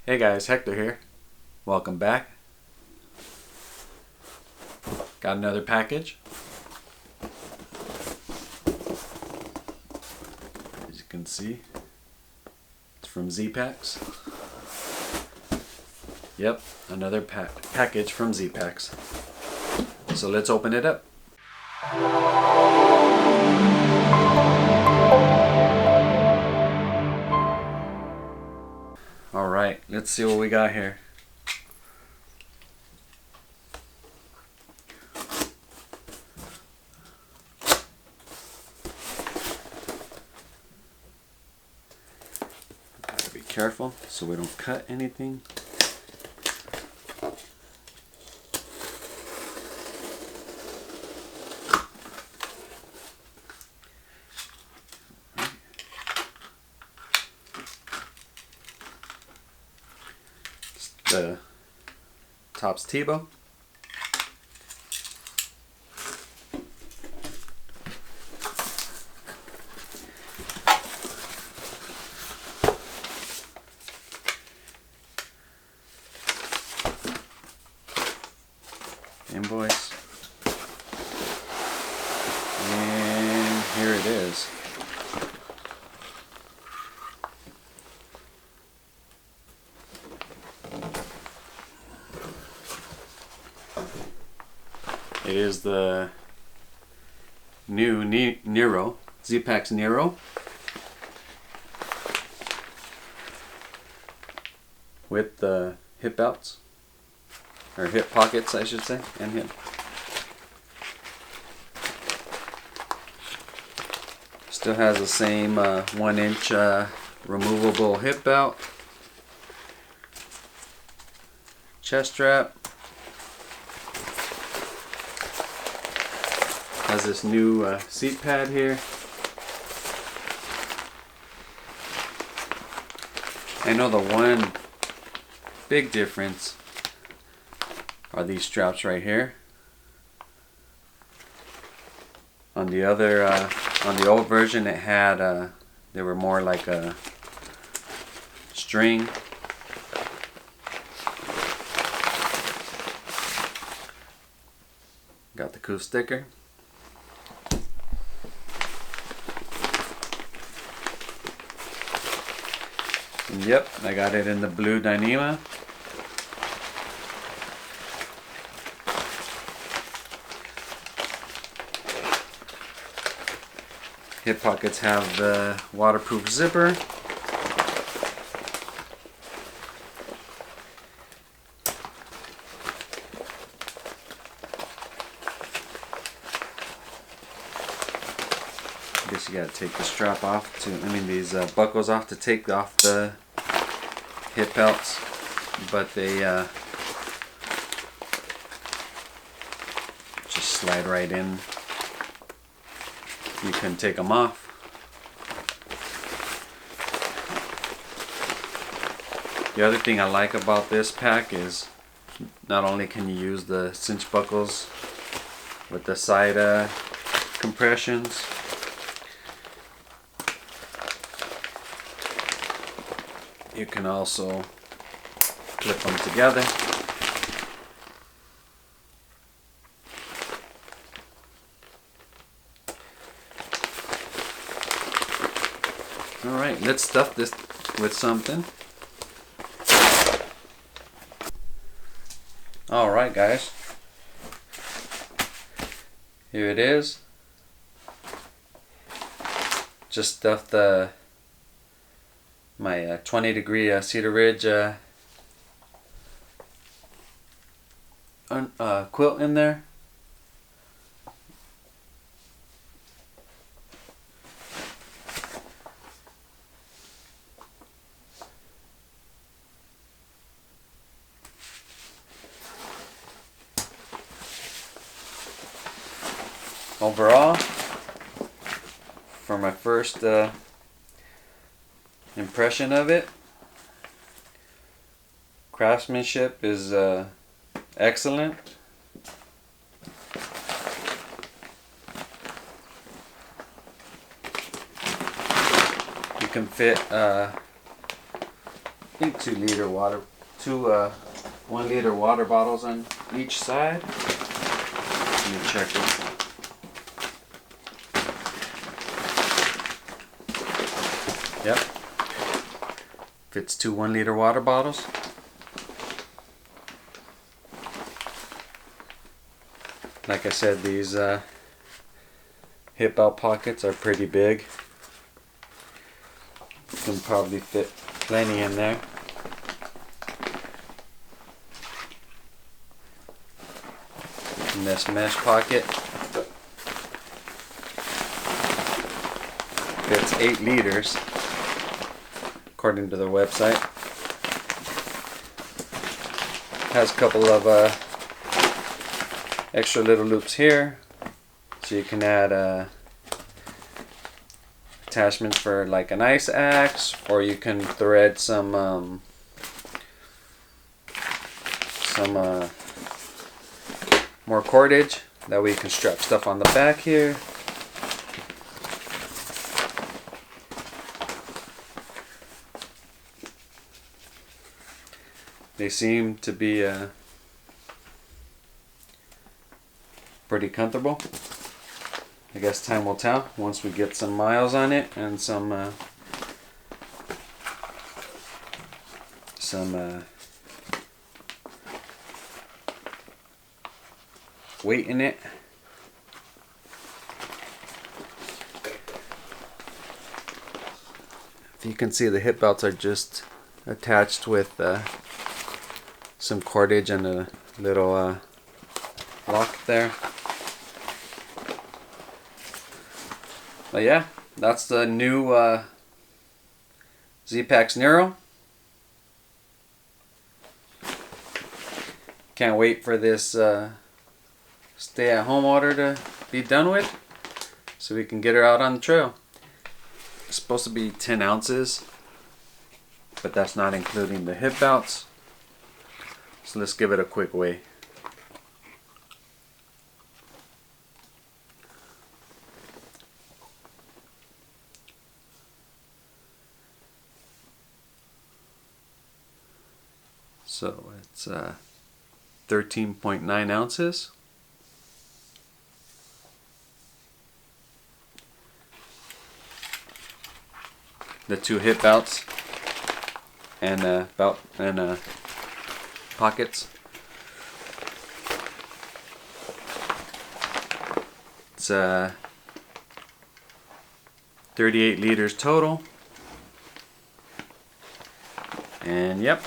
Hey guys, Hector here. Welcome back. Got another package. As you can see, it's from Zpacks. Yep, another package from Zpacks. So let's open it up. Alright, let's see what we got here. Gotta be careful so we don't cut anything. The Topps Tebow. Invoice. And here it is. It is the new Nero, Zpacks Nero, with the hip belts, or hip pockets I should say, and hip. Still has the same 1-inch removable hip belt, chest strap. Has this new seat pad here. I know the one big difference are these straps right here. On the other, on the old version, it had they were more like a string. Got the cool sticker. And yep, I got it in the blue Dyneema. Hip pockets have the waterproof zipper. I guess you gotta take the strap off to, these buckles off to take off the hip belts, but they just slide right in. You can take them off. The other thing I like about this pack is not only can you use the cinch buckles with the side compressions, you can also clip them together. Alright, let's stuff this with something. Alright guys, here it is. Just stuffed my 20-degree Cedar Ridge quilt in there. Overall, for my first impression of it, craftsmanship is excellent. You can fit think 2-liter water, 1-liter water bottles on each side. Let me check it. Yep. Fits 2 1-liter water bottles. Like I said, these hip belt pockets are pretty big. You can probably fit plenty in there. In this mesh pocket fits 8 liters according to their website. Has a couple of extra little loops here, so you can add attachments for like an ice axe, or you can thread some more cordage. That way you can strap stuff on the back here. They seem to be pretty comfortable. I guess time will tell once we get some miles on it and some weight in it. If you can see, the hip belts are just attached with some cordage and a little lock there. But yeah, that's the new Zpacks Nero. Can't wait for this stay-at-home order to be done with, so we can get her out on the trail. It's supposed to be 10 ounces, but that's not including the hip belts. So let's give it a quick weigh. So it's 13.9 ounces. The 2 hip belts and belt and pockets. It's 38 liters total. And yep,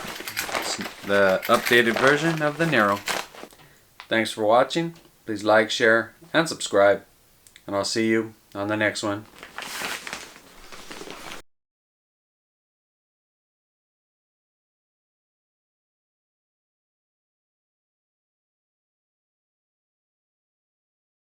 it's the updated version of the Nero. Thanks for watching. Please like, share, and subscribe. And I'll see you on the next one.